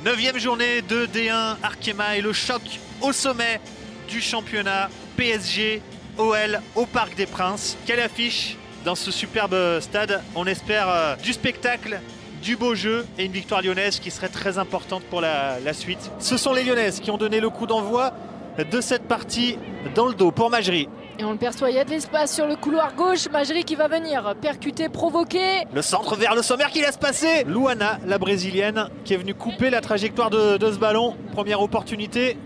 9e journée de D1 Arkema et le choc au sommet du championnat PSG OL au Parc des Princes. Quelle affiche dans ce superbe stade. On espère du spectacle, du beau jeu et une victoire lyonnaise qui serait très importante pour la suite. Ce sont les Lyonnaises qui ont donné le coup d'envoi de cette partie dans le dos pour Majri. Et on le perçoit, il y a de l'espace sur le couloir gauche. Majri qui va venir percuter, provoquer. Le centre vers le sommaire qui laisse passer. Luana, la brésilienne, qui est venue couper la trajectoire de ce ballon. Première opportunité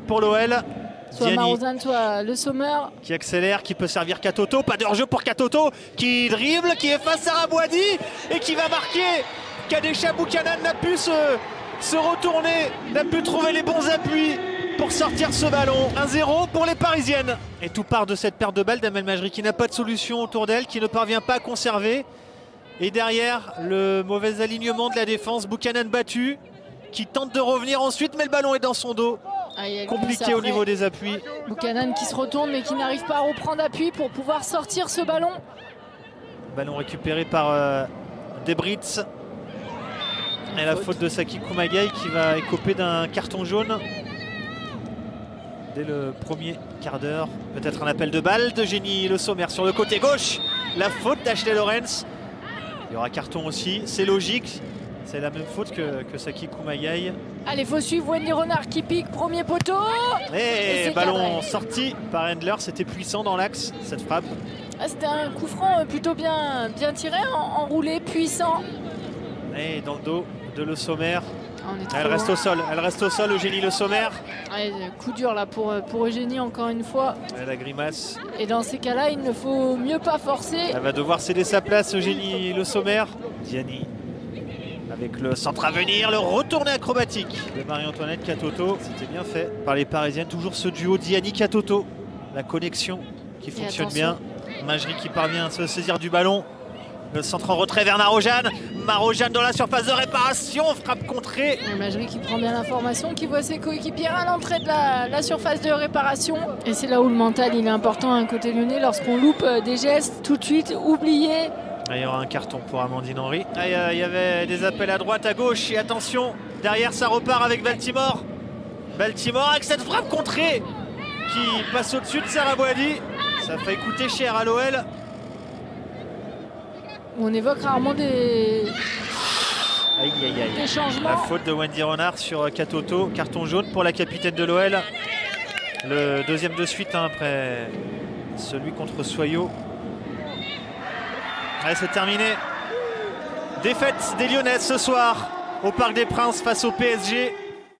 pour l'OL. Soit Marozane, soit le Sommer. Qui accélère, qui peut servir Katoto. Pas de hors-jeu pour Katoto, qui dribble, qui efface Sarah Boadi et qui va marquer. Kadesha Buchanan n'a pu se retourner, n'a pu trouver les bons appuis pour sortir ce ballon. 1-0 pour les Parisiennes. Et tout part de cette perte de balle d'Amel Majri qui n'a pas de solution autour d'elle, qui ne parvient pas à conserver. Et derrière, le mauvais alignement de la défense, Buchanan battu, qui tente de revenir ensuite, mais le ballon est dans son dos. Compliqué au niveau des appuis. Buchanan qui se retourne mais qui n'arrive pas à reprendre appui pour pouvoir sortir ce ballon. Ballon récupéré par Debritz. Et la faute de Saki Kumagai qui va écoper d'un carton jaune dès le premier quart d'heure. Peut-être un appel de balle de Génie Le Sommer sur le côté gauche. La faute d'Ashley Lawrence. Il y aura carton aussi, c'est logique. C'est la même faute que Saki Kumagai. Allez, faut suivre Wendy Renard qui pique, premier poteau. Et ballon sorti par Endler, c'était puissant dans l'axe, cette frappe. Ah, c'était un coup franc plutôt bien tiré, enroulé, puissant. Et dans le dos de Le Sommer. Elle reste au sol, Eugénie Le Sommer. Allez, coup dur là pour Eugénie encore une fois. La grimace. Et dans ces cas-là, il ne faut mieux pas forcer. Elle va devoir céder sa place, Eugénie Le Sommer. Diani avec le centre à venir, le retourné acrobatique de Marie-Antoinette Katoto. C'était bien fait par les Parisiennes. Toujours ce duo Diani-Katoto. La connexion qui fonctionne bien. Majri qui parvient à se saisir du ballon. Le centre en retrait vers Marozane. Marozane dans la surface de réparation. Frappe contrée. Majri qui prend bien l'information, qui voit ses coéquipières à l'entrée de la surface de réparation. Et c'est là où le mental il est important à un côté lyonnais. Lorsqu'on loupe des gestes, tout de suite oublié. Il y aura un carton pour Amandine Henry. Il y avait des appels à droite, à gauche. Et attention, derrière ça repart avec Baltimore. Baltimore avec cette frappe contrée qui passe au-dessus de Sarah Boadi. Ça fait coûter cher à l'OL. On évoque rarement des changements. La faute de Wendy Renard sur Katoto. Carton jaune pour la capitaine de l'OL. Le deuxième de suite après celui contre Soyo. Allez, c'est terminé. Défaite des Lyonnaises ce soir au Parc des Princes face au PSG.